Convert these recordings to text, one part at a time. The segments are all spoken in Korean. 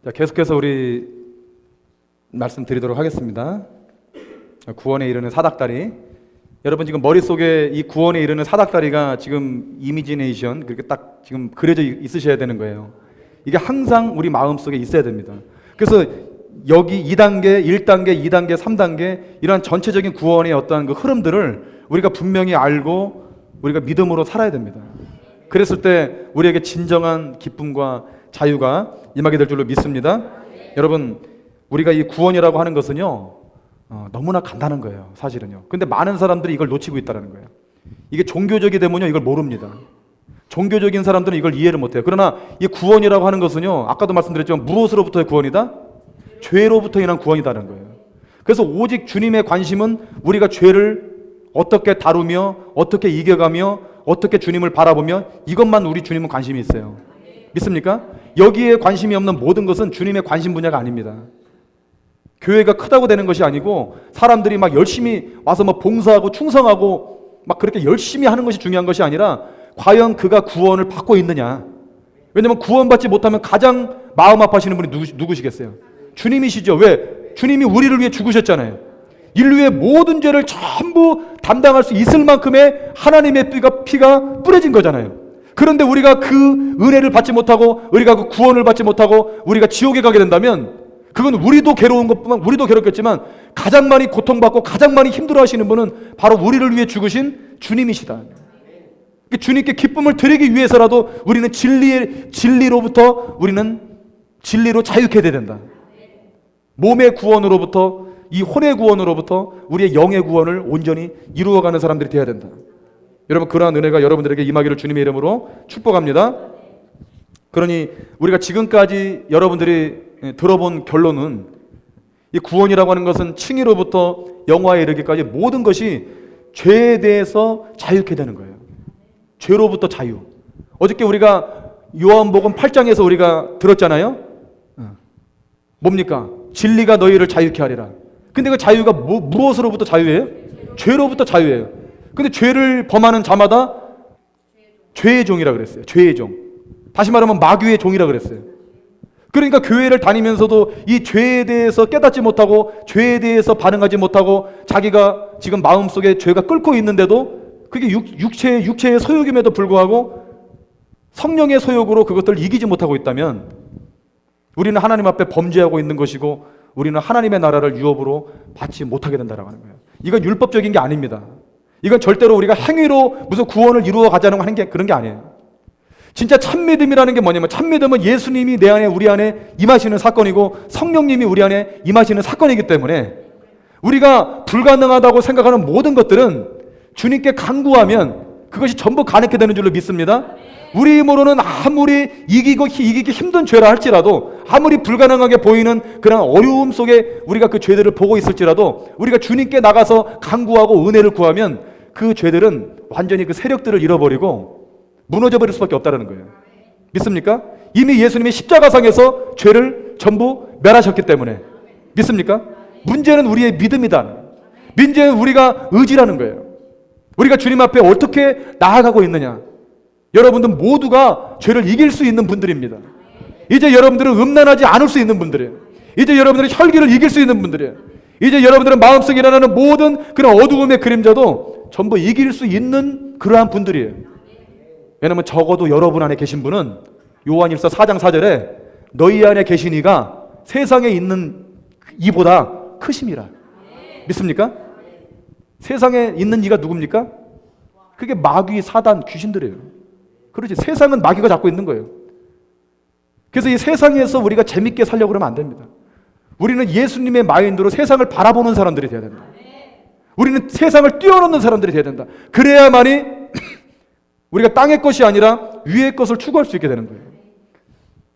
자, 계속해서 우리 말씀드리도록 하겠습니다. 구원에 이르는 사닥다리. 여러분 지금 머릿속에 이 구원에 이르는 사닥다리가 지금 이미지네이션 그렇게 딱 지금 그려져 있으셔야 되는 거예요. 이게 항상 우리 마음속에 있어야 됩니다. 그래서 여기 2단계, 1단계, 2단계, 3단계 이러한 전체적인 구원의 어떠한 그 흐름들을 우리가 분명히 알고 우리가 믿음으로 살아야 됩니다. 그랬을 때 우리에게 진정한 기쁨과 자유가 임하게 될 줄로 믿습니다. 여러분, 우리가 이 구원이라고 하는 것은요, 너무나 간단한 거예요, 사실은요. 근데 많은 사람들이 이걸 놓치고 있다는 거예요. 이게 종교적이 되면요, 이걸 모릅니다. 종교적인 사람들은 이걸 이해를 못해요. 그러나 이 구원이라고 하는 것은요, 아까도 말씀드렸지만 무엇으로부터의 구원이다? 죄로부터 인한 구원이다는 거예요. 그래서 오직 주님의 관심은 우리가 죄를 어떻게 다루며 어떻게 이겨가며 어떻게 주님을 바라보며 이것만 우리 주님은 관심이 있어요. 믿습니까? 여기에 관심이 없는 모든 것은 주님의 관심 분야가 아닙니다. 교회가 크다고 되는 것이 아니고 사람들이 막 열심히 와서 막 봉사하고 충성하고 막 그렇게 열심히 하는 것이 중요한 것이 아니라 과연 그가 구원을 받고 있느냐. 왜냐하면 구원받지 못하면 가장 마음 아파하시는 분이 누구시겠어요? 주님이시죠. 왜? 주님이 우리를 위해 죽으셨잖아요. 인류의 모든 죄를 전부 담당할 수 있을 만큼의 하나님의 피가 뿌려진 거잖아요. 그런데 우리가 그 은혜를 받지 못하고 우리가 그 구원을 받지 못하고 우리가 지옥에 가게 된다면 그건 우리도 괴로운 것뿐만 우리도 괴롭겠지만 가장 많이 고통받고 가장 많이 힘들어하시는 분은 바로 우리를 위해 죽으신 주님이시다. 주님께 기쁨을 드리기 위해서라도 우리는 진리로부터 우리는 진리로 자유케 돼야 된다. 몸의 구원으로부터 이 혼의 구원으로부터 우리의 영의 구원을 온전히 이루어가는 사람들이 되어야 된다. 여러분, 그러한 은혜가 여러분들에게 임하기를 주님의 이름으로 축복합니다. 그러니 우리가 지금까지 여러분들이 들어본 결론은 이 구원이라고 하는 것은 칭의로부터 영화에 이르기까지 모든 것이 죄에 대해서 자유케 되는 거예요. 죄로부터 자유. 어저께 우리가 요한복음 8장에서 우리가 들었잖아요. 뭡니까? 진리가 너희를 자유케 하리라. 근데 그 자유가 무엇으로부터 자유예요? 죄로부터 자유예요. 근데 죄를 범하는 자마다 죄의 종이라 그랬어요. 죄의 종. 다시 말하면 마귀의 종이라 그랬어요. 그러니까 교회를 다니면서도 이 죄에 대해서 깨닫지 못하고 죄에 대해서 반응하지 못하고 자기가 지금 마음속에 죄가 끓고 있는데도 그게 육체의 소욕임에도 불구하고 성령의 소욕으로 그것들을 이기지 못하고 있다면 우리는 하나님 앞에 범죄하고 있는 것이고 우리는 하나님의 나라를 유업으로 받지 못하게 된다라고 하는 거예요. 이건 율법적인 게 아닙니다. 이건 절대로 우리가 행위로 무슨 구원을 이루어 가자는 하는 게 그런 게 아니에요. 진짜 참믿음이라는 게 뭐냐면 참믿음은 예수님이 내 안에 우리 안에 임하시는 사건이고 성령님이 우리 안에 임하시는 사건이기 때문에 우리가 불가능하다고 생각하는 모든 것들은 주님께 간구하면 그것이 전부 가능하게 되는 줄로 믿습니다. 우리 힘으로는 아무리 이기기 힘든 죄라 할지라도 아무리 불가능하게 보이는 그런 어려움 속에 우리가 그 죄들을 보고 있을지라도 우리가 주님께 나가서 간구하고 은혜를 구하면 그 죄들은 완전히 그 세력들을 잃어버리고 무너져 버릴 수밖에 없다는 거예요. 믿습니까? 이미 예수님이 십자가상에서 죄를 전부 멸하셨기 때문에 믿습니까? 문제는 우리의 믿음이다. 문제는 우리가 의지라는 거예요. 우리가 주님 앞에 어떻게 나아가고 있느냐. 여러분들 모두가 죄를 이길 수 있는 분들입니다. 이제 여러분들은 음란하지 않을 수 있는 분들이에요. 이제 여러분들은 혈기를 이길 수 있는 분들이에요. 이제 여러분들은 마음속에 일어나는 모든 그런 어두움의 그림자도 전부 이길 수 있는 그러한 분들이에요. 왜냐하면 적어도 여러분 안에 계신 분은 요한일서 4장 4절에 너희 안에 계신 이가 세상에 있는 이보다 크심이라. 믿습니까? 세상에 있는 이가 누굽니까? 그게 마귀, 사단, 귀신들이에요. 그렇지. 세상은 마귀가 잡고 있는 거예요. 그래서 이 세상에서 우리가 재밌게 살려고 그러면 안 됩니다. 우리는 예수님의 마인드로 세상을 바라보는 사람들이 되어야 된다. 우리는 세상을 뛰어넘는 사람들이 되어야 된다. 그래야만이 우리가 땅의 것이 아니라 위의 것을 추구할 수 있게 되는 거예요.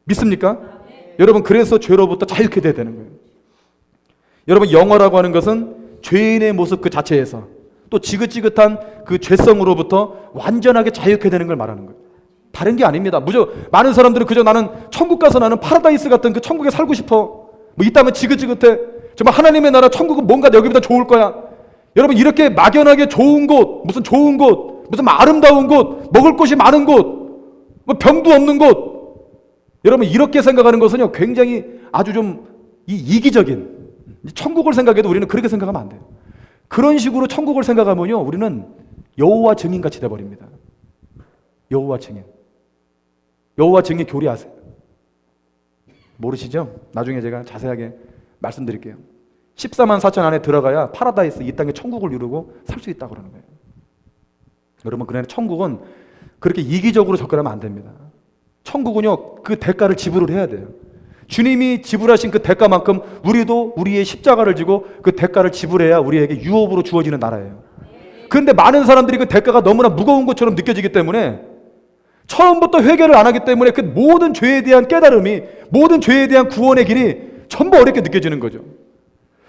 믿습니까? 여러분, 그래서 죄로부터 자유케 돼야 되는 거예요. 여러분, 영어라고 하는 것은 죄인의 모습 그 자체에서 또 지긋지긋한 그 죄성으로부터 완전하게 자유케 되는 걸 말하는 거예요. 다른 게 아닙니다. 많은 사람들은 그저 나는 천국 가서 나는 파라다이스 같은 그 천국에 살고 싶어. 뭐 있다면 지긋지긋해. 정말 하나님의 나라 천국은 뭔가 여기보다 좋을 거야. 여러분, 이렇게 막연하게 좋은 곳, 무슨 좋은 곳, 무슨 아름다운 곳, 먹을 것이 많은 곳, 뭐 병도 없는 곳, 여러분 이렇게 생각하는 것은요 굉장히 아주 좀 이기적인, 천국을 생각해도 우리는 그렇게 생각하면 안 돼요. 그런 식으로 천국을 생각하면요, 우리는 여호와 증인같이 돼버립니다. 여호와 증인. 여호와 증인 교리 아세요? 모르시죠? 나중에 제가 자세하게 말씀드릴게요. 14만 4천 안에 들어가야 파라다이스, 이 땅에 천국을 이루고 살 수 있다고 그러는 거예요. 여러분, 그러나 천국은 그렇게 이기적으로 접근하면 안 됩니다. 천국은요, 그 대가를 지불을 해야 돼요. 주님이 지불하신 그 대가만큼 우리도 우리의 십자가를 지고 그 대가를 지불해야 우리에게 유업으로 주어지는 나라예요. 그런데 많은 사람들이 그 대가가 너무나 무거운 것처럼 느껴지기 때문에 처음부터 회개를 안 하기 때문에 그 모든 죄에 대한 깨달음이, 모든 죄에 대한 구원의 길이 전부 어렵게 느껴지는 거죠.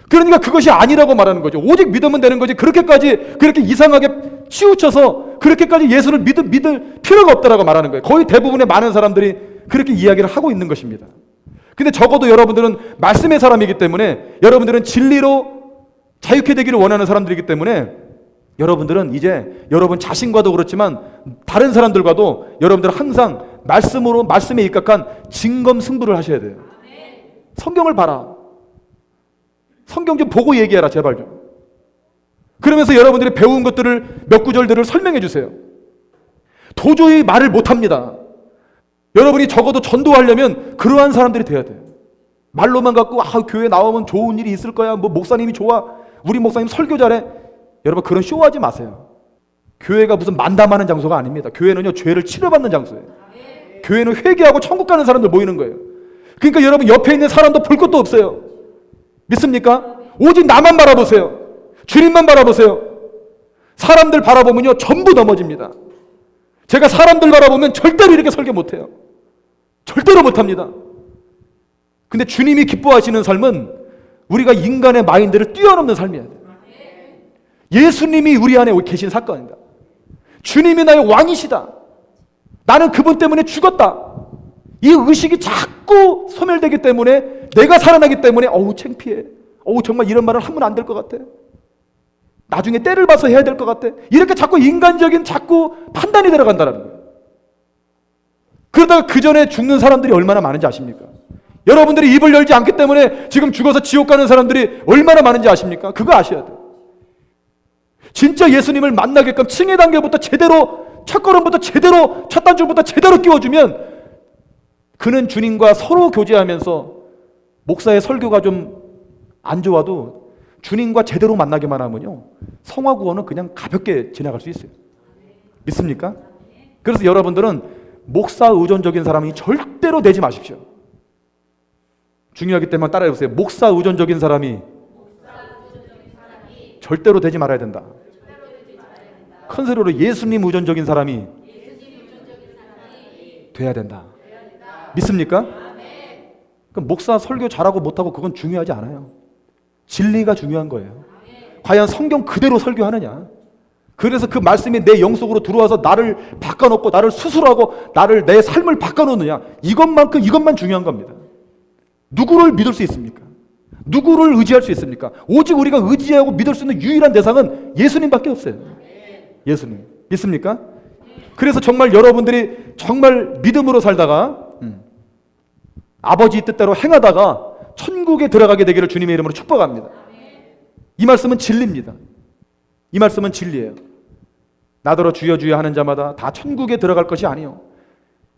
그러니까 그것이 아니라고 말하는 거죠. 오직 믿으면 되는 거지, 그렇게 이상하게 치우쳐서 그렇게까지 예수를 믿을 필요가 없다라고 말하는 거예요. 거의 대부분의 많은 사람들이 그렇게 이야기를 하고 있는 것입니다. 근데 적어도 여러분들은 말씀의 사람이기 때문에, 여러분들은 진리로 자유케 되기를 원하는 사람들이기 때문에, 여러분들은 이제 여러분 자신과도 그렇지만 다른 사람들과도 여러분들은 항상 말씀에 입각한 진검승부를 하셔야 돼요. 성경을 봐라. 성경 좀 보고 얘기해라, 제발 좀. 그러면서 여러분들이 배운 것들을, 몇 구절들을 설명해 주세요. 도저히 말을 못합니다. 여러분이 적어도 전도하려면 그러한 사람들이 돼야 돼요. 말로만 갖고 교회 나오면 좋은 일이 있을 거야, 뭐 목사님이 좋아, 우리 목사님 설교 잘해. 여러분, 그런 쇼하지 마세요. 교회가 무슨 만담하는 장소가 아닙니다. 교회는요, 죄를 치료받는 장소예요. 교회는 회개하고 천국 가는 사람들 모이는 거예요. 그러니까 여러분, 옆에 있는 사람도 볼 것도 없어요. 믿습니까? 오직 나만 바라보세요. 주님만 바라보세요. 사람들 바라보면요, 전부 넘어집니다. 제가 사람들 바라보면 절대로 이렇게 설교 못해요. 절대로 못합니다. 근데 주님이 기뻐하시는 삶은 우리가 인간의 마인드를 뛰어넘는 삶이에요. 예수님이 우리 안에 계신 사건입니다. 주님이 나의 왕이시다. 나는 그분 때문에 죽었다. 이 의식이 자꾸 소멸되기 때문에, 내가 살아나기 때문에 창피해. 정말 이런 말을 하면 안 될 것 같아. 나중에 때를 봐서 해야 될 것 같아. 이렇게 자꾸 인간적인 판단이 들어간다는 거예요. 그러다가 그 전에 죽는 사람들이 얼마나 많은지 아십니까? 여러분들이 입을 열지 않기 때문에 지금 죽어서 지옥 가는 사람들이 얼마나 많은지 아십니까? 그거 아셔야 돼요. 진짜 예수님을 만나게끔 칭의 단계부터 제대로, 첫 걸음부터 제대로, 첫 단추부터 제대로 끼워주면 그는 주님과 서로 교제하면서, 목사의 설교가 좀 안 좋아도 주님과 제대로 만나기만 하면요, 성화 구원은 그냥 가볍게 지나갈 수 있어요. 믿습니까? 그래서 여러분들은 목사 의존적인 사람이 절대로 되지 마십시오. 중요하기 때문에 따라해보세요. 목사 의존적인 사람이 절대로 되지 말아야 된다. 큰 소리로 예수님 의존적인 사람이 돼야 된다. 믿습니까? 그럼 목사 설교 잘하고 못하고 그건 중요하지 않아요. 진리가 중요한 거예요. 과연 성경 그대로 설교하느냐. 그래서 그 말씀이 내 영속으로 들어와서 나를 바꿔놓고, 나를 수술하고, 내 삶을 바꿔놓느냐. 이것만 중요한 겁니다. 누구를 믿을 수 있습니까? 누구를 의지할 수 있습니까? 오직 우리가 의지하고 믿을 수 있는 유일한 대상은 예수님밖에 없어요. 예수님. 믿습니까? 그래서 정말 여러분들이 정말 믿음으로 살다가 아버지 뜻대로 행하다가 천국에 들어가게 되기를 주님의 이름으로 축복합니다. 이 말씀은 진리입니다. 이 말씀은 진리예요. 나더러 주여 주여 하는 자마다 다 천국에 들어갈 것이 아니요.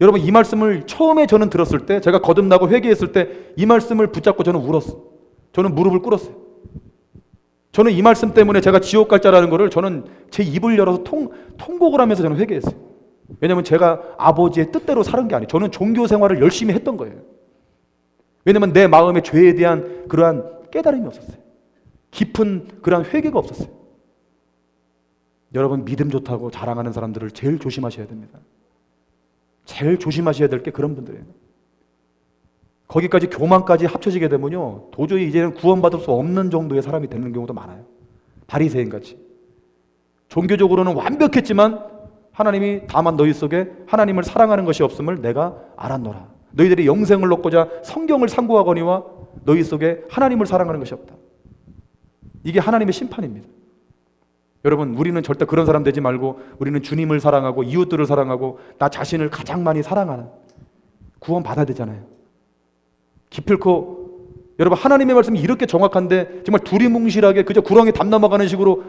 여러분, 이 말씀을 처음에 저는 들었을 때, 제가 거듭나고 회개했을 때 이 말씀을 붙잡고 저는 울었어요. 저는 무릎을 꿇었어요. 저는 이 말씀 때문에 제가 지옥 갈 자라는 것을 저는 제 입을 열어서 통곡을 하면서 저는 회개했어요. 왜냐하면 제가 아버지의 뜻대로 살은 게 아니에요. 저는 종교 생활을 열심히 했던 거예요. 왜냐하면 내 마음의 죄에 대한 그러한 깨달음이 없었어요. 깊은 그러한 회개가 없었어요. 여러분, 믿음 좋다고 자랑하는 사람들을 제일 조심하셔야 됩니다. 제일 조심하셔야 될 게 그런 분들이에요. 거기까지 교만까지 합쳐지게 되면요, 도저히 이제는 구원받을 수 없는 정도의 사람이 되는 경우도 많아요. 바리새인같이. 종교적으로는 완벽했지만 하나님이 다만 너희 속에 하나님을 사랑하는 것이 없음을 내가 알았노라. 너희들이 영생을 얻고자 성경을 상고하거니와 너희 속에 하나님을 사랑하는 것이 없다. 이게 하나님의 심판입니다. 여러분, 우리는 절대 그런 사람 되지 말고, 우리는 주님을 사랑하고 이웃들을 사랑하고 나 자신을 가장 많이 사랑하는, 구원 받아야 되잖아요. 기필코 여러분 하나님의 말씀이 이렇게 정확한데 정말 두리뭉실하게 그저 구렁이 담 넘어가는 식으로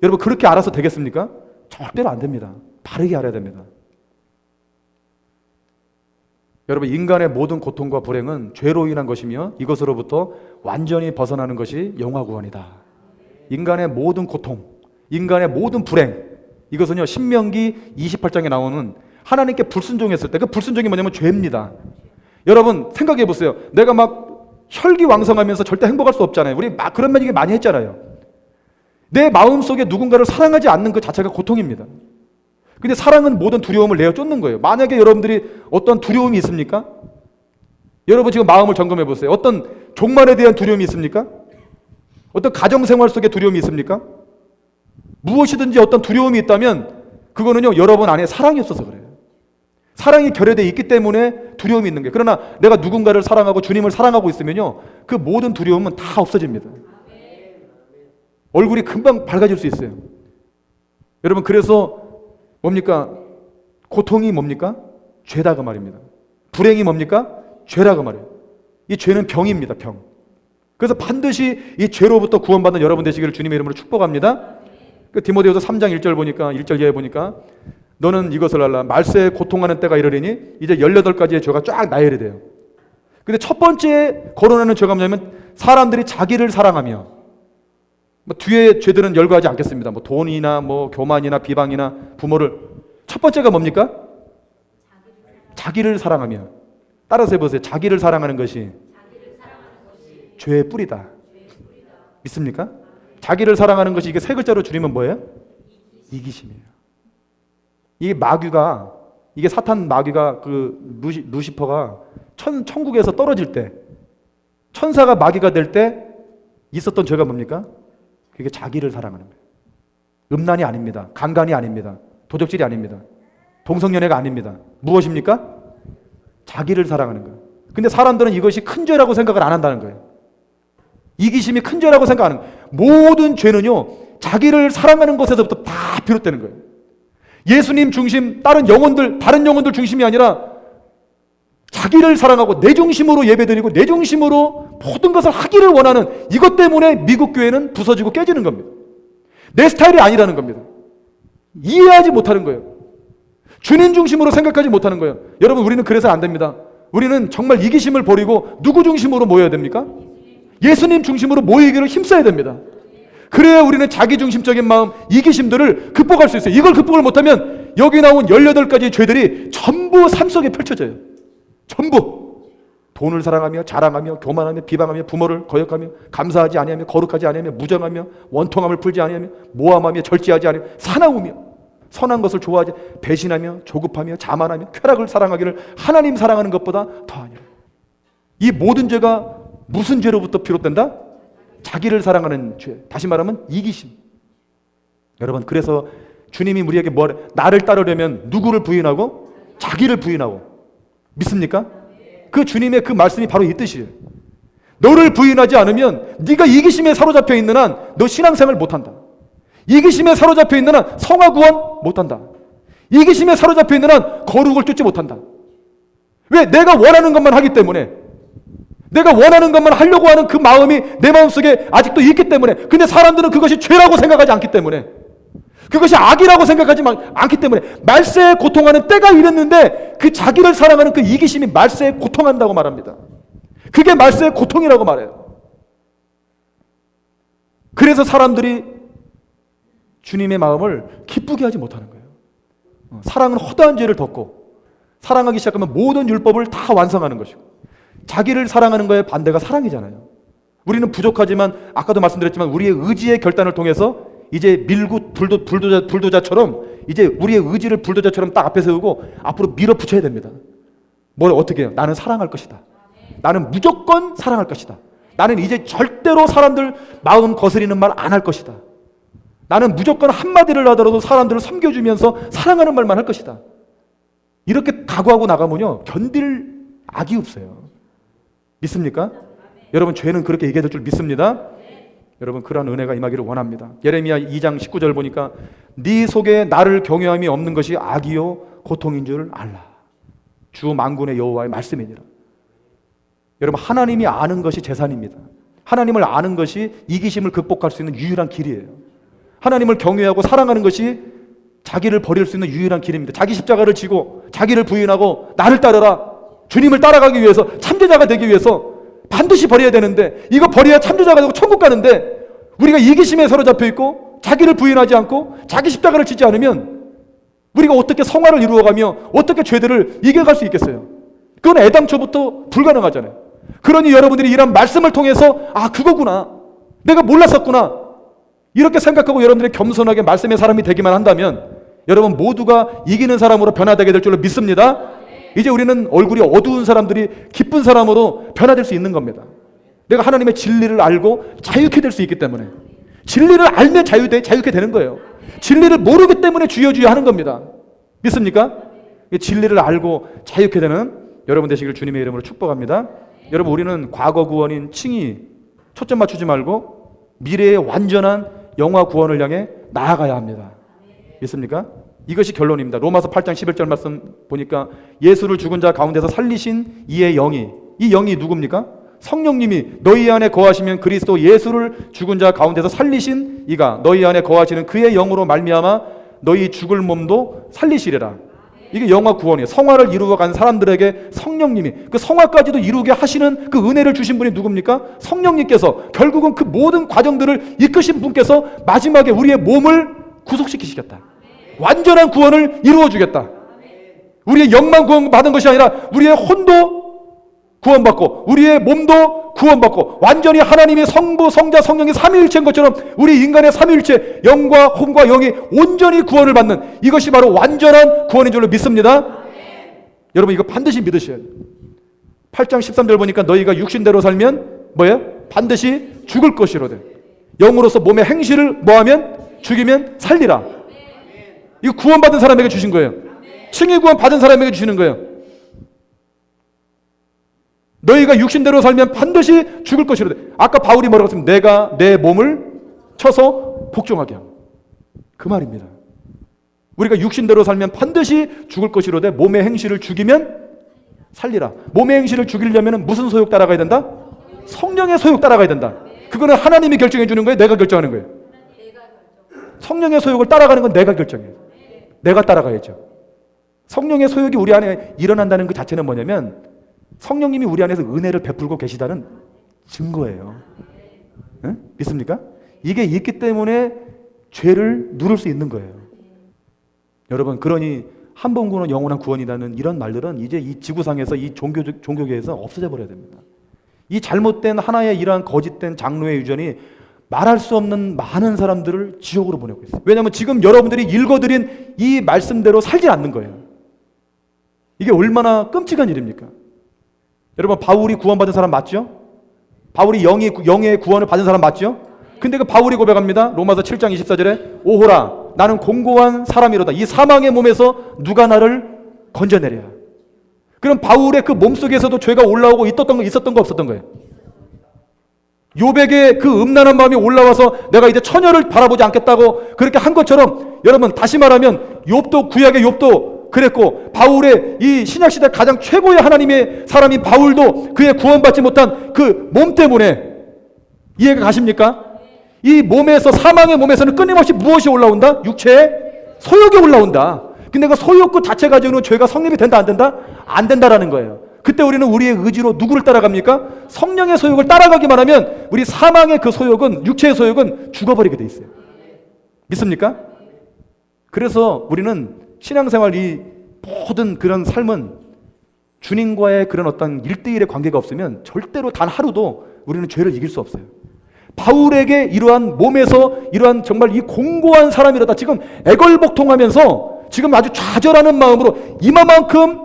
여러분 그렇게 알아서 되겠습니까? 절대로 안 됩니다. 바르게 알아야 됩니다. 여러분 인간의 모든 고통과 불행은 죄로 인한 것이며 이것으로부터 완전히 벗어나는 것이 영화구원이다. 인간의 모든 고통, 인간의 모든 불행, 이것은요 신명기 28장에 나오는 하나님께 불순종했을 때 그 불순종이 뭐냐면 죄입니다. 여러분 생각해 보세요. 내가 막 혈기왕성하면서 절대 행복할 수 없잖아요. 우리 막 그런 얘기 많이 했잖아요. 내 마음속에 누군가를 사랑하지 않는 그 자체가 고통입니다. 근데 사랑은 모든 두려움을 내어 쫓는 거예요. 만약에 여러분들이 어떤 두려움이 있습니까? 여러분 지금 마음을 점검해 보세요. 어떤 종말에 대한 두려움이 있습니까? 어떤 가정생활 속에 두려움이 있습니까? 무엇이든지 어떤 두려움이 있다면 그거는요 여러분 안에 사랑이 없어서 그래요. 사랑이 결여되어 있기 때문에 두려움이 있는 거예요. 그러나 내가 누군가를 사랑하고 주님을 사랑하고 있으면요 그 모든 두려움은 다 없어집니다. 얼굴이 금방 밝아질 수 있어요. 여러분 그래서 뭡니까? 고통이 뭡니까? 죄다 그 말입니다. 불행이 뭡니까? 죄라 그 말이에요. 이 죄는 병입니다. 병. 그래서 반드시 이 죄로부터 구원받는 여러분 되시기를 주님의 이름으로 축복합니다. 그 디모데후서 3장 1절 보니까 1절 이하에 보니까 너는 이것을 알라. 말세에 고통하는 때가 이르리니 이제 18가지의 죄가 쫙 나열이 돼요. 근데 첫 번째 거론하는 죄가 뭐냐면 사람들이 자기를 사랑하며 뭐 뒤에 죄들은 열거하지 않겠습니다. 뭐 돈이나 뭐 교만이나 비방이나 부모를 첫 번째가 뭡니까? 자기를 사랑하며. 따라서 해보세요. 자기를 사랑하는 것이 죄의 뿌리다. 믿습니까? 자기를 사랑하는 것이 이게 세 글자로 줄이면 뭐예요? 이기심이에요. 이게 마귀가 이게 사탄 마귀가 그 루시퍼가 천국에서 떨어질 때 천사가 마귀가 될 때 있었던 죄가 뭡니까? 그게 자기를 사랑하는 거예요. 음란이 아닙니다. 강간이 아닙니다. 도적질이 아닙니다. 동성연애가 아닙니다. 무엇입니까? 자기를 사랑하는 거예요. 근데 사람들은 이것이 큰 죄라고 생각을 안 한다는 거예요. 이기심이 큰 죄라고 생각하는 거예요. 모든 죄는요 자기를 사랑하는 것에서부터 다 비롯되는 거예요. 예수님 중심, 다른 영혼들 중심이 아니라 자기를 사랑하고 내 중심으로 예배드리고 내 중심으로 모든 것을 하기를 원하는 이것 때문에 미국 교회는 부서지고 깨지는 겁니다. 내 스타일이 아니라는 겁니다. 이해하지 못하는 거예요. 주님 중심으로 생각하지 못하는 거예요. 여러분 우리는 그래서 안 됩니다. 우리는 정말 이기심을 버리고 누구 중심으로 모여야 됩니까? 예수님 중심으로 모이기를 힘써야 됩니다. 그래야 우리는 자기중심적인 마음, 이기심들을 극복할 수 있어요. 이걸 극복을 못하면 여기 나온 18가지 죄들이 전부 삶 속에 펼쳐져요. 전부. 돈을 사랑하며 자랑하며 교만하며 비방하며 부모를 거역하며 감사하지 아니하며 거룩하지 아니하며 무정하며 원통함을 풀지 아니하며 모함하며 절제하지 아니하며 사나우며 선한 것을 좋아하지 배신하며 조급하며 자만하며 쾌락을 사랑하기를 하나님 사랑하는 것보다 더하니라. 이 모든 죄가 무슨 죄로부터 비롯된다? 자기를 사랑하는 죄. 다시 말하면 이기심. 여러분 그래서 주님이 우리에게 나를 따르려면 누구를 부인하고? 자기를 부인하고. 믿습니까? 그 주님의 그 말씀이 바로 이 뜻이에요. 너를 부인하지 않으면 네가 이기심에 사로잡혀 있는 한 너 신앙생활 못한다. 이기심에 사로잡혀 있는 한 성화구원 못한다. 이기심에 사로잡혀 있는 한 거룩을 쫓지 못한다. 왜? 내가 원하는 것만 하기 때문에. 내가 원하는 것만 하려고 하는 그 마음이 내 마음속에 아직도 있기 때문에. 근데 사람들은 그것이 죄라고 생각하지 않기 때문에, 그것이 악이라고 생각하지 않기 때문에 말세에 고통하는 때가 이랬는데 그 자기를 사랑하는 그 이기심이 말세에 고통한다고 말합니다. 그게 말세의 고통이라고 말해요. 그래서 사람들이 주님의 마음을 기쁘게 하지 못하는 거예요. 사랑은 허다한 죄를 덮고 사랑하기 시작하면 모든 율법을 다 완성하는 것이고, 자기를 사랑하는 거에 반대가 사랑이잖아요. 우리는 부족하지만 아까도 말씀드렸지만 우리의 의지의 결단을 통해서 이제 밀고 불도자처럼 이제 우리의 의지를 불도자처럼 딱 앞에 세우고 앞으로 밀어붙여야 됩니다. 뭘 어떻게 해요? 나는 사랑할 것이다. 나는 무조건 사랑할 것이다. 나는 이제 절대로 사람들 마음 거스리는 말 안 할 것이다. 나는 무조건 한마디를 하더라도 사람들을 섬겨주면서 사랑하는 말만 할 것이다. 이렇게 각오하고 나가면요 견딜 악이 없어요. 믿습니까? 여러분 죄는 그렇게 얘기해 줄 줄 믿습니다. 여러분 그러한 은혜가 임하기를 원합니다. 예레미야 2장 19절 보니까 네 속에 나를 경외함이 없는 것이 악이요 고통인 줄 알라. 주 만군의 여호와의 말씀이니라. 여러분, 하나님이 아는 것이 재산입니다. 하나님을 아는 것이 이기심을 극복할 수 있는 유일한 길이에요. 하나님을 경외하고 사랑하는 것이 자기를 버릴 수 있는 유일한 길입니다. 자기 십자가를 지고 자기를 부인하고 나를 따르라, 주님을 따라가기 위해서, 참제자가 되기 위해서 반드시 버려야 되는데, 이거 버려야 참제자가 되고 천국 가는데, 우리가 이기심에 사로잡혀 있고 자기를 부인하지 않고 자기 십자가를 지지 않으면 우리가 어떻게 성화를 이루어가며 어떻게 죄들을 이겨갈 수 있겠어요? 그건 애당초부터 불가능하잖아요. 그러니 여러분들이 이런 말씀을 통해서 아, 그거구나, 내가 몰랐었구나, 이렇게 생각하고 여러분들이 겸손하게 말씀의 사람이 되기만 한다면 여러분 모두가 이기는 사람으로 변화되게 될 줄로 믿습니다. 이제 우리는 얼굴이 어두운 사람들이 기쁜 사람으로 변화될 수 있는 겁니다. 내가 하나님의 진리를 알고 자유케 될 수 있기 때문에. 진리를 알면 자유케 되는 거예요. 진리를 모르기 때문에 주여 하는 겁니다. 믿습니까? 진리를 알고 자유케 되는 여러분 되시길 주님의 이름으로 축복합니다. 여러분, 우리는 과거 구원인 칭의 초점 맞추지 말고 미래의 완전한 영화 구원을 향해 나아가야 합니다. 믿습니까? 이것이 결론입니다. 로마서 8장 11절 말씀 보니까 예수를 죽은 자 가운데서 살리신 이의 영이, 이 영이 누굽니까? 성령님이 너희 안에 거하시면 그리스도 예수를 죽은 자 가운데서 살리신 이가 너희 안에 거하시는 그의 영으로 말미암아 너희 죽을 몸도 살리시리라. 이게 영화 구원이에요. 성화를 이루어간 사람들에게 성령님이, 그 성화까지도 이루게 하시는 그 은혜를 주신 분이 누굽니까? 성령님께서 결국은 그 모든 과정들을 이끄신 분께서 마지막에 우리의 몸을 구속시키시겠다. 완전한 구원을 이루어주겠다. 우리의 영만 구원받은 것이 아니라 우리의 혼도 구원받고 우리의 몸도 구원받고 완전히 하나님의 성부, 성자, 성령이 삼위일체인 것처럼 우리 인간의 삼위일체, 영과 혼과 영이 온전히 구원을 받는, 이것이 바로 완전한 구원인 줄로 믿습니다. 여러분, 이거 반드시 믿으셔야 돼요. 8장 13절 보니까 너희가 육신대로 살면 뭐예요? 반드시 죽을 것이로되 영으로서 몸의 행실을 뭐하면? 죽이면 살리라. 이거 구원받은 사람에게 주신 거예요. 칭의 구원 받은 사람에게 주시는 거예요. 너희가 육신대로 살면 반드시 죽을 것이로되, 아까 바울이 뭐라고 했습니까? 내가 내 몸을 쳐서 복종하게 함. 그 말입니다. 우리가 육신대로 살면 반드시 죽을 것이로되 몸의 행실을 죽이면 살리라. 몸의 행실을 죽이려면 무슨 소욕 따라가야 된다? 성령의 소욕 따라가야 된다. 그거는 하나님이 결정해 주는 거예요? 내가 결정하는 거예요? 성령의 소욕을 따라가는 건 내가 결정해요. 내가 따라가야죠. 성령의 소욕이 우리 안에 일어난다는 그 자체는 뭐냐면 성령님이 우리 안에서 은혜를 베풀고 계시다는 증거예요. 응? 믿습니까? 이게 있기 때문에 죄를 누를 수 있는 거예요. 여러분, 그러니 한 번 구원은 영원한 구원이라는 이런 말들은 이제 이 지구상에서, 이 종교계에서 없어져 버려야 됩니다. 이 잘못된 하나의 이러한 거짓된 장로의 유전이 말할 수 없는 많은 사람들을 지옥으로 보내고 있어요. 왜냐하면 지금 여러분들이 읽어드린 이 말씀대로 살지 않는 거예요. 이게 얼마나 끔찍한 일입니까? 여러분, 바울이 구원받은 사람 맞죠? 바울이 영의 구원을 받은 사람 맞죠? 근데 그 바울이 고백합니다. 로마서 7장 24절에 오호라 나는 공고한 사람이로다. 이 사망의 몸에서 누가 나를 건져내랴. 그럼 바울의 그 몸속에서도 죄가 올라오고 있었던 거 없었던 거예요? 욥에게 그 음란한 마음이 올라와서 내가 이제 처녀를 바라보지 않겠다고 그렇게 한 것처럼, 여러분 다시 말하면 욥도, 구약의 욥도 그랬고, 바울의 이 신약시대 가장 최고의 하나님의 사람인 바울도 그의 구원받지 못한 그 몸 때문에, 이해가 가십니까? 이 몸에서, 사망의 몸에서는 끊임없이 무엇이 올라온다? 육체의 소욕이 올라온다. 근데 그 소욕 그 자체 가지고는 죄가 성립이 된다 안 된다? 안 된다라는 거예요. 그때 우리는 우리의 의지로 누구를 따라갑니까? 성령의 소욕을 따라가기만 하면 우리 사망의 그 소욕은, 육체의 소욕은 죽어버리게 돼 있어요. 믿습니까? 그래서 우리는 신앙생활, 이 모든 그런 삶은 주님과의 그런 어떤 1대1의 관계가 없으면 절대로 단 하루도 우리는 죄를 이길 수 없어요. 바울에게 이러한 몸에서 이러한 정말 이 공고한 사람이라다 지금 애걸복통하면서 지금 아주 좌절하는 마음으로 이만큼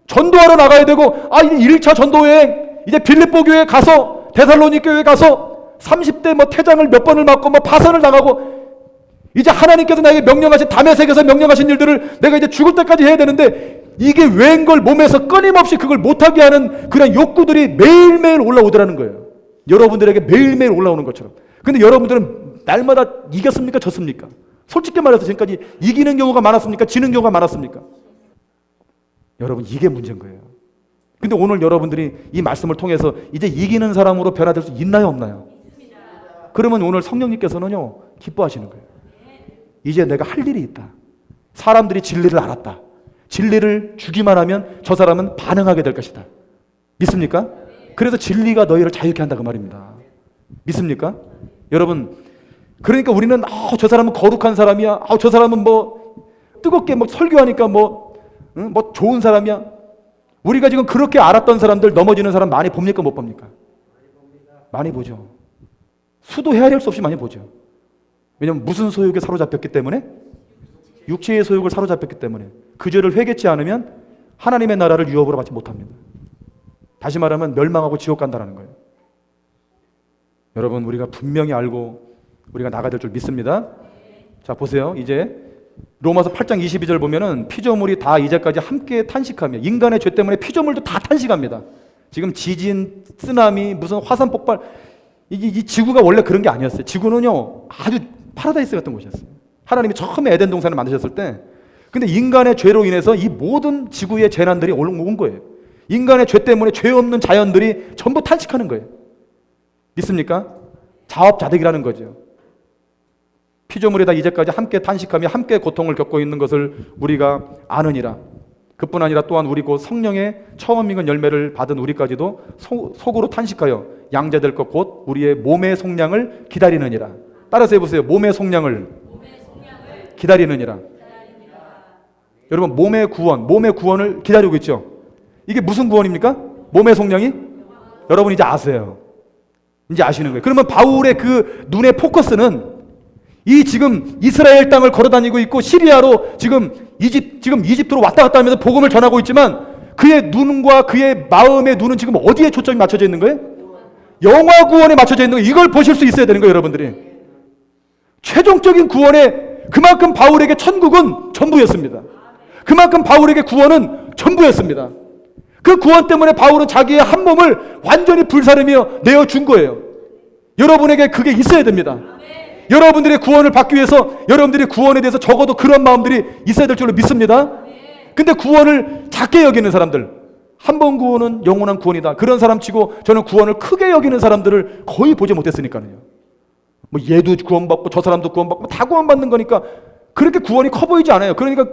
전도하러 나가야 되고, 이제 1차 전도여행, 이제 빌립보 교회에 가서, 데살로니 교회에 가서 30대 퇴장을 몇 번을 맞고 파선을 당하고, 이제 하나님께서 나에게 명령하신, 다메섹에서 명령하신 일들을 내가 이제 죽을 때까지 해야 되는데, 이게 웬걸 몸에서 끊임없이 그걸 못하게 하는 그런 욕구들이 매일매일 올라오더라는 거예요. 여러분들에게 매일매일 올라오는 것처럼. 근데 여러분들은 날마다 이겼습니까? 졌습니까? 솔직히 말해서 지금까지 이기는 경우가 많았습니까? 지는 경우가 많았습니까? 여러분, 이게 문제인 거예요. 근데 오늘 여러분들이 이 말씀을 통해서 이제 이기는 사람으로 변화될 수 있나요, 없나요? 그러면 오늘 성령님께서는요, 기뻐하시는 거예요. 이제 내가 할 일이 있다. 사람들이 진리를 알았다. 진리를 주기만 하면 저 사람은 반응하게 될 것이다. 믿습니까? 그래서 진리가 너희를 자유케 한다 그 말입니다. 믿습니까? 여러분, 그러니까 우리는 저 사람은 거룩한 사람이야. 저 사람은 뭐 뜨겁게 막 설교하니까 뭐 좋은 사람이야. 우리가 지금 그렇게 알았던 사람들 넘어지는 사람 많이 봅니까, 못 봅니까? 많이 보죠. 수도 헤아릴 수 없이 많이 보죠. 왜냐하면 무슨 소욕에 사로잡혔기 때문에? 육체의 소욕을 사로잡혔기 때문에. 그 죄를 회개치 않으면 하나님의 나라를 유업으로 받지 못합니다. 다시 말하면 멸망하고 지옥 간다는 거예요. 여러분, 우리가 분명히 알고 우리가 나가야 될 줄 믿습니다. 자, 보세요. 이제 로마서 8장 22절 보면은 피조물이 다 이제까지 함께 탄식하며, 인간의 죄 때문에 피조물도 다 탄식합니다. 지금 지진, 쓰나미, 무슨 화산 폭발, 이 지구가 원래 그런 게 아니었어요. 지구는요, 아주 파라다이스 같은 곳이었어요. 하나님이 처음에 에덴 동산을 만드셨을 때. 근데 인간의 죄로 인해서 이 모든 지구의 재난들이 온 거예요. 인간의 죄 때문에 죄 없는 자연들이 전부 탄식하는 거예요. 믿습니까? 자업자득이라는 거죠. 피조물이 다 이제까지 함께 탄식하며 함께 고통을 겪고 있는 것을 우리가 아느니라. 그뿐 아니라 또한 우리 곧 성령의 처음 익은 열매를 받은 우리까지도 속으로 탄식하여 양자될 것 곧 우리의 몸의 속량을 기다리느니라. 따라서 해보세요. 몸의 속량을 기다리느니라. 여러분, 몸의 구원을 기다리고 있죠. 이게 무슨 구원입니까? 몸의 속량이? 여러분 이제 아세요. 이제 아시는 거예요. 그러면 바울의 그 눈의 포커스는 이 지금 이스라엘 땅을 걸어다니고 있고 시리아로 지금 이집트로 왔다 갔다 하면서 복음을 전하고 있지만 그의 눈과 그의 마음의 눈은 지금 어디에 초점이 맞춰져 있는 거예요? 영화 구원에 맞춰져 있는 거예요. 이걸 보실 수 있어야 되는 거예요, 여러분들이. 최종적인 구원에 그만큼 바울에게 천국은 전부였습니다. 그만큼 바울에게 구원은 전부였습니다. 그 구원 때문에 바울은 자기의 한 몸을 완전히 불사르며 내어준 거예요. 여러분에게 그게 있어야 됩니다. 여러분들의 구원을 받기 위해서 여러분들의 구원에 대해서 적어도 그런 마음들이 있어야 될 줄로 믿습니다. 근데 구원을 작게 여기는 사람들, 한 번 구원은 영원한 구원이다, 그런 사람 치고 저는 구원을 크게 여기는 사람들을 거의 보지 못했으니까요. 뭐 얘도 구원받고 저 사람도 구원받고 다 구원받는 거니까 그렇게 구원이 커 보이지 않아요. 그러니까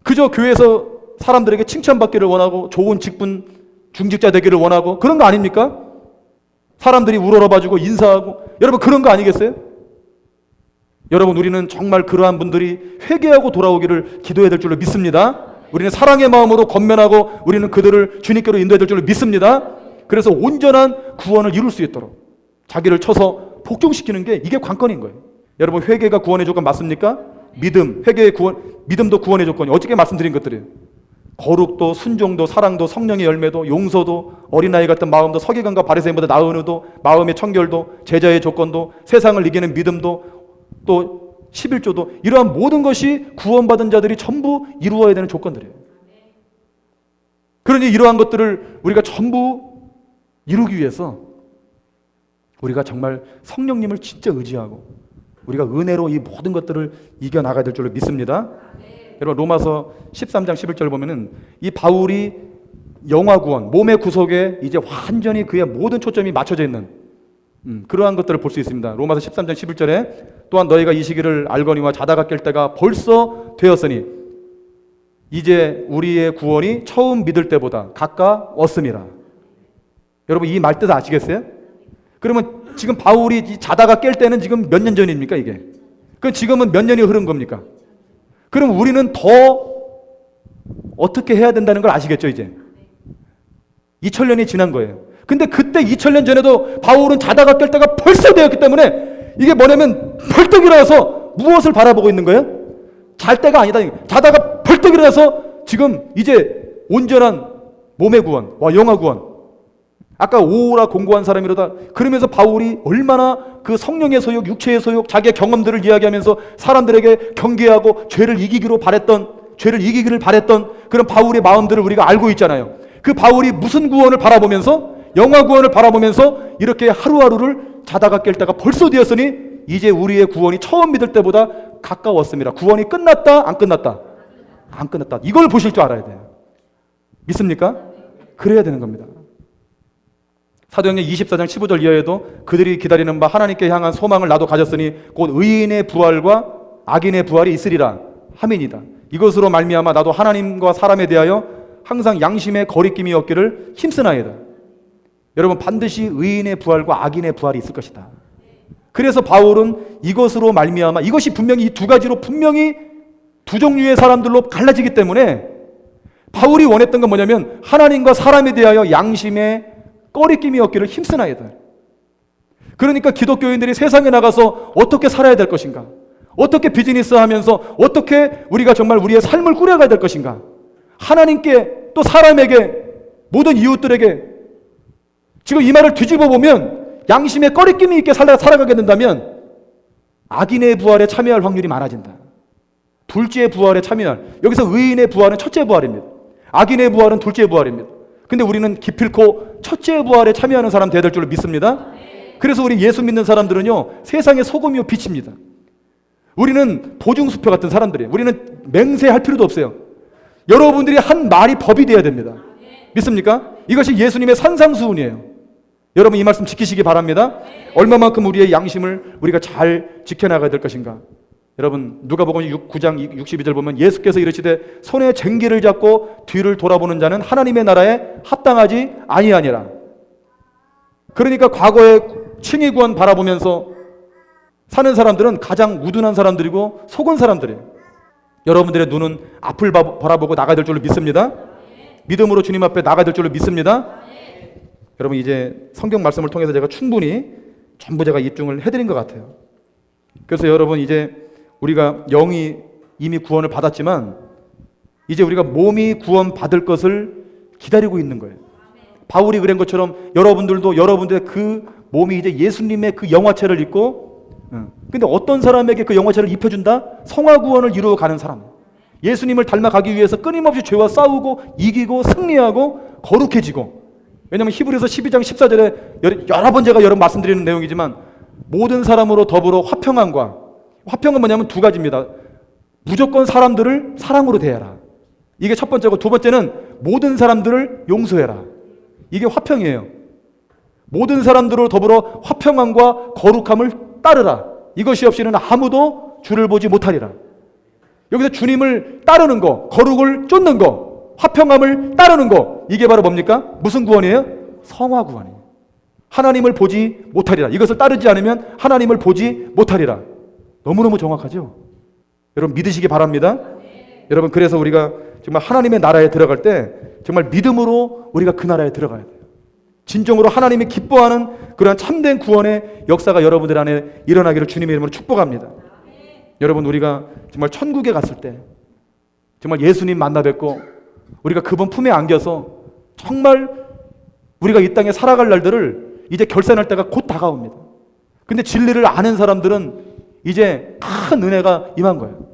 그저 교회에서 사람들에게 칭찬받기를 원하고 좋은 직분, 중직자 되기를 원하고 그런 거 아닙니까? 사람들이 우러러봐주고 인사하고, 여러분 그런 거 아니겠어요? 여러분, 우리는 정말 그러한 분들이 회개하고 돌아오기를 기도해야 될 줄로 믿습니다. 우리는 사랑의 마음으로 권면하고 우리는 그들을 주님께로 인도해야 될 줄로 믿습니다. 그래서 온전한 구원을 이룰 수 있도록 자기를 쳐서 복종시키는 게 이게 관건인 거예요. 여러분, 회개가 구원의 조건 맞습니까? 믿음, 회개의 믿음도 구원의 조건이 어저께 말씀드린 것들이에요. 거룩도, 순종도, 사랑도, 성령의 열매도, 용서도, 어린아이 같은 마음도, 서기관과 바리새인보다 나은 의도, 마음의 청결도, 제자의 조건도, 세상을 이기는 믿음도, 또 11조도, 이러한 모든 것이 구원받은 자들이 전부 이루어야 되는 조건들이에요. 그러니 이러한 것들을 우리가 전부 이루기 위해서 우리가 정말 성령님을 진짜 의지하고 우리가 은혜로 이 모든 것들을 이겨나가야 될 줄로 믿습니다. 여러분, 로마서 13장 11절을 보면은 이 바울이 영화 구원, 몸의 구속에 이제 완전히 그의 모든 초점이 맞춰져 있는 그러한 것들을 볼 수 있습니다. 로마서 13장 11절에 또한 너희가 이 시기를 알거니와 자다가 깰 때가 벌써 되었으니 이제 우리의 구원이 처음 믿을 때보다 가까웠음이라. 여러분, 이 말 뜻 아시겠어요? 그러면 지금 바울이 자다가 깰 때는 지금 몇 년 전입니까, 이게? 그럼 지금은 몇 년이 흐른 겁니까? 그럼 우리는 더 어떻게 해야 된다는 걸 아시겠죠, 이제? 2000년이 지난 거예요. 근데 그때 2000년 전에도 바울은 자다가 깰 때가 벌써 되었기 때문에 이게 뭐냐면 벌떡 일어나서 무엇을 바라보고 있는 거예요? 잘 때가 아니다. 자다가 벌떡 일어나서 지금 이제 온전한 몸의 구원, 영화 구원. 아까 오라 공고한 사람이로다. 그러면서 바울이 얼마나 그 성령의 소욕, 육체의 소욕, 자기의 경험들을 이야기하면서 사람들에게 경계하고 죄를 이기기를 바랬던 그런 바울의 마음들을 우리가 알고 있잖아요. 그 바울이 무슨 구원을 바라보면서, 영화 구원을 바라보면서 이렇게 하루하루를 자다가 깰 때가 벌써 되었으니 이제 우리의 구원이 처음 믿을 때보다 가까웠습니다. 구원이 끝났다, 안 끝났다? 안 끝났다. 이걸 보실 줄 알아야 돼요. 믿습니까? 그래야 되는 겁니다. 사도행전 24장 15절 이하에도 그들이 기다리는 바 하나님께 향한 소망을 나도 가졌으니 곧 의인의 부활과 악인의 부활이 있으리라 함이니이다. 이것으로 말미암아 나도 하나님과 사람에 대하여 항상 양심의 거리낌이 없기를 힘쓰나이다. 여러분, 반드시 의인의 부활과 악인의 부활이 있을 것이다. 그래서 바울은 이것으로 말미암아, 이것이 분명히 이 두 가지로 분명히 두 종류의 사람들로 갈라지기 때문에 바울이 원했던 건 뭐냐면 하나님과 사람에 대하여 양심의 꺼리낌이 없기를 힘쓰나이다. 그러니까 기독교인들이 세상에 나가서 어떻게 살아야 될 것인가, 어떻게 비즈니스 하면서 어떻게 우리가 정말 우리의 삶을 꾸려가야 될 것인가, 하나님께 또 사람에게 모든 이웃들에게 지금 이 말을 뒤집어 보면 양심의 꺼리낌이 있게 살아가게 된다면 악인의 부활에 참여할 확률이 많아진다. 둘째 부활에 참여할, 여기서 의인의 부활은 첫째 부활입니다. 악인의 부활은 둘째 부활입니다. 근데 우리는 기필코 첫째 부활에 참여하는 사람 되어야 될 줄로 믿습니다. 그래서 우리 예수 믿는 사람들은요, 세상의 소금이요 빛입니다. 우리는 보증수표 같은 사람들이에요. 우리는 맹세할 필요도 없어요. 여러분들이 한 말이 법이 되어야 됩니다. 믿습니까? 이것이 예수님의 산상수훈이에요. 여러분, 이 말씀 지키시기 바랍니다. 얼마만큼 우리의 양심을 우리가 잘 지켜나가야 될 것인가. 여러분, 누가복음 9장 62절 보면 예수께서 이르시되 손에 쟁기를 잡고 뒤를 돌아보는 자는 하나님의 나라에 합당하지 아니하니라. 그러니까 과거의 칭의 구원 바라보면서 사는 사람들은 가장 우둔한 사람들이고 속은 사람들이에요. 여러분들의 눈은 앞을 바라보고 나가야 될 줄로 믿습니다. 믿음으로 주님 앞에 나가야 될 줄로 믿습니다. 여러분, 이제 성경 말씀을 통해서 제가 충분히 전부 제가 입증을 해드린 것 같아요. 그래서 여러분, 이제 우리가 영이 이미 구원을 받았지만 이제 우리가 몸이 구원 받을 것을 기다리고 있는 거예요. 바울이 그런 것처럼 여러분들도 여러분들의 그 몸이 이제 예수님의 그 영화체를 입고, 근데 어떤 사람에게 그 영화체를 입혀준다? 성화구원을 이루어 가는 사람, 예수님을 닮아가기 위해서 끊임없이 죄와 싸우고 이기고 승리하고 거룩해지고. 왜냐하면 히브리서 12장 14절에 여러 번 제가 여러분 말씀드리는 내용이지만 모든 사람으로 더불어 화평은 뭐냐면 두 가지입니다. 무조건 사람들을 사랑으로 대해라. 이게 첫 번째고, 두 번째는 모든 사람들을 용서해라. 이게 화평이에요. 모든 사람들을 더불어 화평함과 거룩함을 따르라. 이것이 없이는 아무도 주를 보지 못하리라. 여기서 주님을 따르는 거, 거룩을 쫓는 거, 화평함을 따르는 거, 이게 바로 뭡니까? 무슨 구원이에요? 성화 구원이에요. 하나님을 보지 못하리라. 이것을 따르지 않으면 하나님을 보지 못하리라. 너무너무 정확하죠? 여러분, 믿으시기 바랍니다. 여러분, 그래서 우리가 정말 하나님의 나라에 들어갈 때 정말 믿음으로 우리가 그 나라에 들어가야 돼요. 진정으로 하나님이 기뻐하는 그러한 참된 구원의 역사가 여러분들 안에 일어나기를 주님의 이름으로 축복합니다. 여러분, 우리가 정말 천국에 갔을 때 정말 예수님 만나 뵙고 우리가 그분 품에 안겨서 정말 우리가 이 땅에 살아갈 날들을 이제 결산할 때가 곧 다가옵니다. 근데 진리를 아는 사람들은 이제 큰 은혜가 임한 거예요.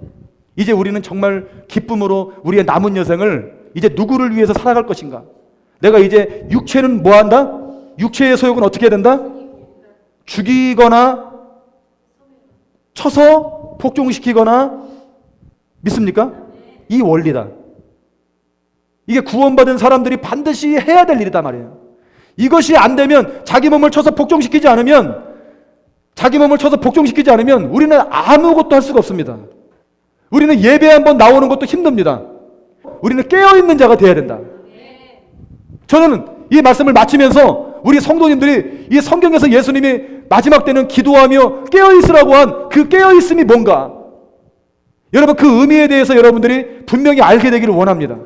이제 우리는 정말 기쁨으로 우리의 남은 여생을 이제 누구를 위해서 살아갈 것인가. 내가 이제 육체는 뭐 한다? 육체의 소욕은 어떻게 해야 된다? 죽이거나 쳐서 복종시키거나. 믿습니까? 이 원리다. 이게 구원받은 사람들이 반드시 해야 될 일이단 말이에요. 이것이 안 되면, 자기 몸을 쳐서 복종시키지 않으면 우리는 아무것도 할 수가 없습니다. 우리는 예배 한번 나오는 것도 힘듭니다. 우리는 깨어있는 자가 되어야 된다. 저는 이 말씀을 마치면서 우리 성도님들이 이 성경에서 예수님이 마지막 때는 기도하며 깨어있으라고 한 그 깨어있음이 뭔가, 여러분, 그 의미에 대해서 여러분들이 분명히 알게 되기를 원합니다.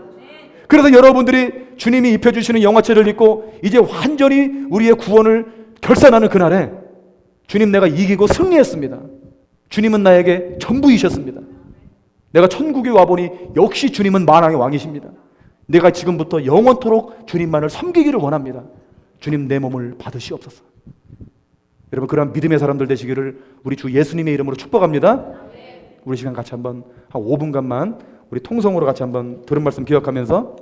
그래서 여러분들이 주님이 입혀주시는 영화체를 입고 이제 완전히 우리의 구원을 결산하는 그날에 주님, 내가 이기고 승리했습니다. 주님은 나에게 전부이셨습니다. 내가 천국에 와보니 역시 주님은 만왕의 왕이십니다. 내가 지금부터 영원토록 주님만을 섬기기를 원합니다. 주님, 내 몸을 받으시옵소서. 여러분, 그러한 믿음의 사람들 되시기를 우리 주 예수님의 이름으로 축복합니다. 우리 시간 같이 한번 한 5분간만 우리 통성으로 같이 한번 들은 말씀 기억하면서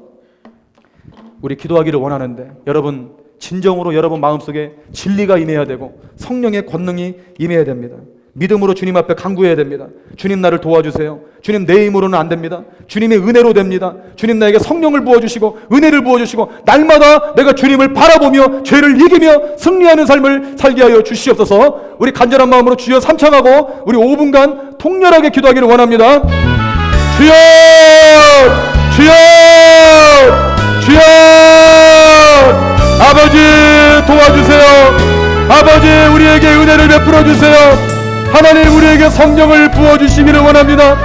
우리 기도하기를 원하는데, 여러분 진정으로 여러분 마음속에 진리가 임해야 되고 성령의 권능이 임해야 됩니다. 믿음으로 주님 앞에 간구해야 됩니다. 주님 나를 도와주세요. 주님 내 힘으로는 안 됩니다. 주님의 은혜로 됩니다. 주님 나에게 성령을 부어주시고 은혜를 부어주시고 날마다 내가 주님을 바라보며 죄를 이기며 승리하는 삶을 살게 하여 주시옵소서. 우리 간절한 마음으로 주여 삼창하고 우리 5분간 통렬하게 기도하기를 원합니다. 주여! 주여! 주여! 아버지 도와주세요. 아버지 우리에게 은혜를 베풀어 주세요. 하나님 우리에게 성령을 부어주시기를 원합니다.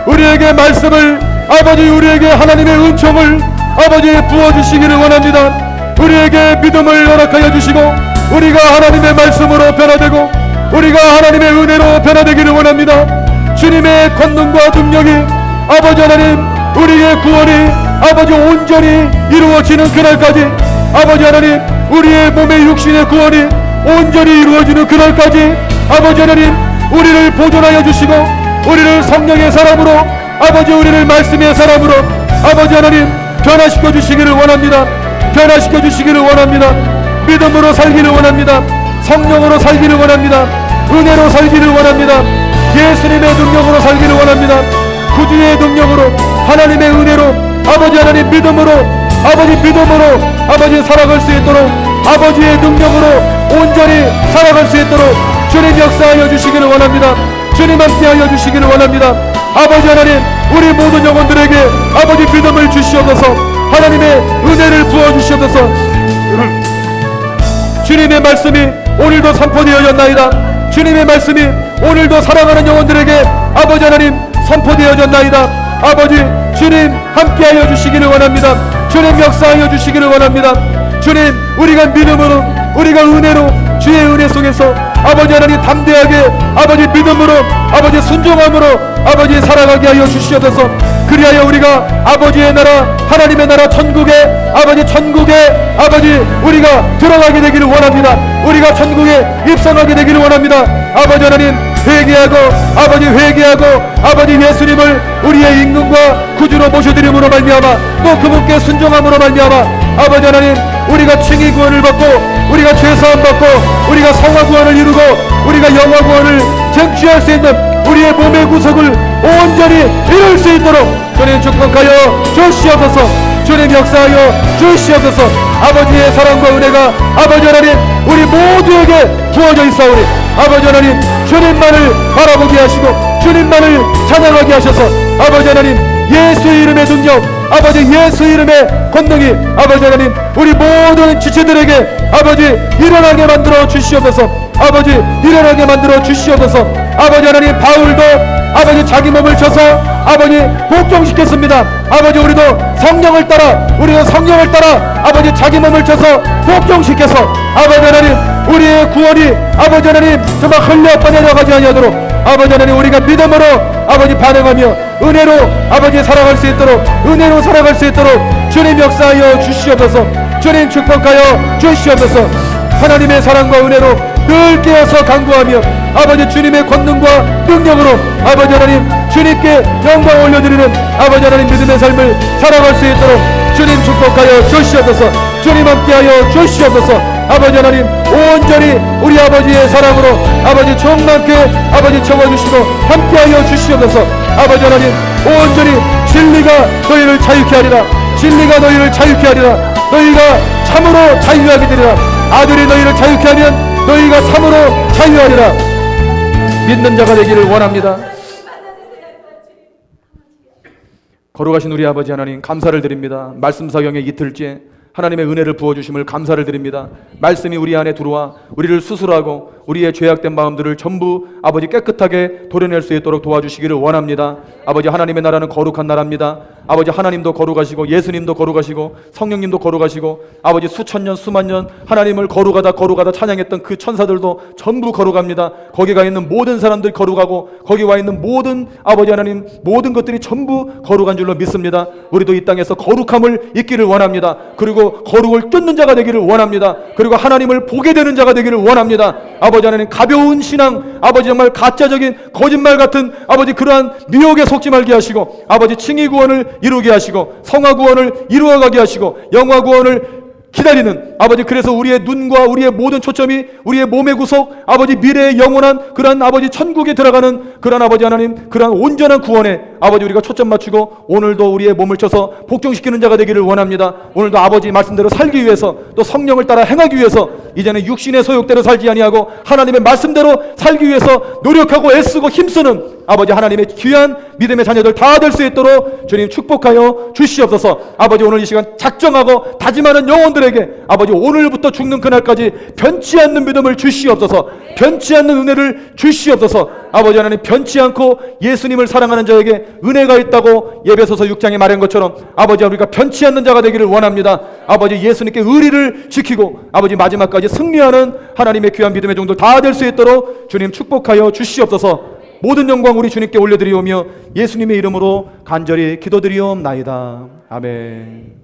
우리에게 말씀을 아버지 우리에게 하나님의 은총을 아버지 부어주시기를 원합니다. 우리에게 믿음을 허락하여 주시고 우리가 하나님의 말씀으로 변화되고 우리가 하나님의 은혜로 변화되기를 원합니다. 주님의 권능과 능력이 아버지 하나님 우리의 구원이 아버지 온전히 이루어지는 그날까지 아버지 하나님 우리의 몸의 육신의 구원이 온전히 이루어지는 그날까지 아버지 하나님 우리를 보존하여 주시고 우리를 성령의 사람으로 아버지 우리를 말씀의 사람으로 아버지 하나님 변화시켜 주시기를 원합니다. 변화시켜 주시기를 원합니다. 믿음으로 살기를 원합니다. 성령으로 살기를 원합니다. 은혜로 살기를 원합니다. 예수님의 능력으로 살기를 원합니다. 구주의 능력으로 하나님의 은혜로 아버지 하나님 믿음으로 아버지 살아갈 수 있도록 아버지의 능력으로 온전히 살아갈 수 있도록 주님 역사하여 주시기를 원합니다. 주님 함께하여 주시기를 원합니다. 아버지 하나님 우리 모든 영혼들에게 아버지 믿음을 주시옵소서. 하나님의 은혜를 부어주시옵소서. 주님의 말씀이 오늘도 선포되어졌나이다. 주님의 말씀이 오늘도 사랑하는 영혼들에게 아버지 하나님 선포되어졌나이다. 아버지 주님 함께하여 주시기를 원합니다. 주님 역사하여 주시기를 원합니다. 주님 우리가 믿음으로 우리가 은혜로 주의 은혜 속에서 아버지 하나님 담대하게 아버지 믿음으로 아버지 순종함으로 아버지 살아가게 하여 주시옵소서. 그리하여 우리가 아버지의 나라 하나님의 나라 천국에 아버지 우리가 들어가게 되기를 원합니다. 우리가 천국에 입성하게 되기를 원합니다. 아버지 하나님 회개하고 아버지 예수님을 우리의 임금과 구주로 모셔드림으로 말미암아 또 그분께 순종함으로 말미암아 아버지 하나님 우리가 칭의 구원을 받고 우리가 죄사함 받고 우리가 성화 구원을 이루고 우리가 영화 구원을 쟁취할 수 있는 우리의 몸의 구속을 온전히 이룰 수 있도록 주님 축복하여 주시옵소서. 주님 역사하여 주시옵소서. 아버지의 사랑과 은혜가 아버지 하나님 우리 모두에게 부어져 있사오니 아버지 하나님 주님만을 바라보게 하시고 주님만을 찬양하게 하셔서 아버지 하나님 예수의 이름의 능력 아버지 예수 이름의 권능이 아버지 하나님 우리 모든 지체들에게 아버지 일어나게 만들어 주시옵소서. 아버지 일어나게 만들어 주시옵소서. 아버지 하나님 바울도 아버지 자기 몸을 쳐서 아버지 복종시켰습니다. 아버지 우리도 성령을 따라 아버지 자기 몸을 쳐서 복종시켜서 아버지 하나님 우리의 구원이 아버지 하나님 정말 흘려 빠져나가지 아니하도록 아버지 하나님 우리가 믿음으로 아버지 반응하며 은혜로 아버지 살아갈 수 있도록 주님 역사하여 주시옵소서. 주님 축복하여 주시옵소서. 하나님의 사랑과 은혜로 늘 깨어서 간구하며 아버지 주님의 권능과 능력으로 아버지 하나님 주님께 영광 올려드리는 아버지 하나님 믿음의 삶을 살아갈 수 있도록 주님 축복하여 주시옵소서. 주님 함께하여 주시옵소서. 아버지 하나님 온전히 우리 아버지의 사랑으로 아버지 충만케 아버지 채워주시고 함께하여 주시옵소서. 아버지 하나님 온전히 진리가 너희를 자유케 하리라. 너희가 참으로 자유하게 되리라. 아들이 너희를 자유케 하면 너희가 참으로 자유하리라. 믿는 자가 되기를 원합니다. 거룩하신 우리 아버지 하나님 감사를 드립니다. 말씀 사경의 이틀째 하나님의 은혜를 부어주심을 감사를 드립니다. 말씀이 우리 안에 들어와 우리를 수술하고 우리의 죄악된 마음들을 전부 아버지 깨끗하게 도려낼 수 있도록 도와주시기를 원합니다. 아버지 하나님의 나라는 거룩한 나라입니다. 아버지 하나님도 거룩하시고 예수님도 거룩하시고 성령님도 거룩하시고 아버지 수천년 수만년 하나님을 거룩하다 찬양했던 그 천사들도 전부 거룩합니다. 거기 가 있는 모든 사람들 거룩하고 거기 와 있는 모든 아버지 하나님 모든 것들이 전부 거룩한 줄로 믿습니다. 우리도 이 땅에서 거룩함을 잊기를 원합니다. 그리고 거룩을 쫓는 자가 되기를 원합니다. 그리고 하나님을 보게 되는 자가 되기를 원합니다. 아버지 하나님 가벼운 신앙 아버지 정말 가짜적인 거짓말 같은 아버지 그러한 미혹에 속지 말게 하시고 아버지 칭의 구원을 이루게 하시고 성화 구원을 이루어가게 하시고 영화 구원을 기다리는 아버지, 그래서 우리의 눈과 우리의 모든 초점이 우리의 몸의 구속 아버지, 미래의 영원한 그러한 아버지 천국에 들어가는 그러한 아버지 하나님, 그러한 온전한 구원에 아버지 우리가 초점 맞추고 오늘도 우리의 몸을 쳐서 복종시키는 자가 되기를 원합니다. 오늘도 아버지 말씀대로 살기 위해서, 또 성령을 따라 행하기 위해서 이제는 육신의 소욕대로 살지 아니하고 하나님의 말씀대로 살기 위해서 노력하고 애쓰고 힘쓰는 아버지 하나님의 귀한 믿음의 자녀들 다 될 수 있도록 주님 축복하여 주시옵소서. 아버지, 오늘 이 시간 작정하고 다짐하는 영혼들에게 아버지 오늘부터 죽는 그날까지 변치 않는 믿음을 주시옵소서. 변치 않는 은혜를 주시옵소서. 아버지 하나님, 변치 않고 예수님을 사랑하는 자에게 은혜가 있다고 예배소서 6장에 말한 것처럼 아버지, 우리가 변치 않는 자가 되기를 원합니다. 아버지, 예수님께 의리를 지키고 아버지 마지막까지 승리하는 하나님의 귀한 믿음의 종들 다 될 수 있도록 주님 축복하여 주시옵소서. 모든 영광 우리 주님께 올려드리오며 예수님의 이름으로 간절히 기도드리옵나이다. 아멘.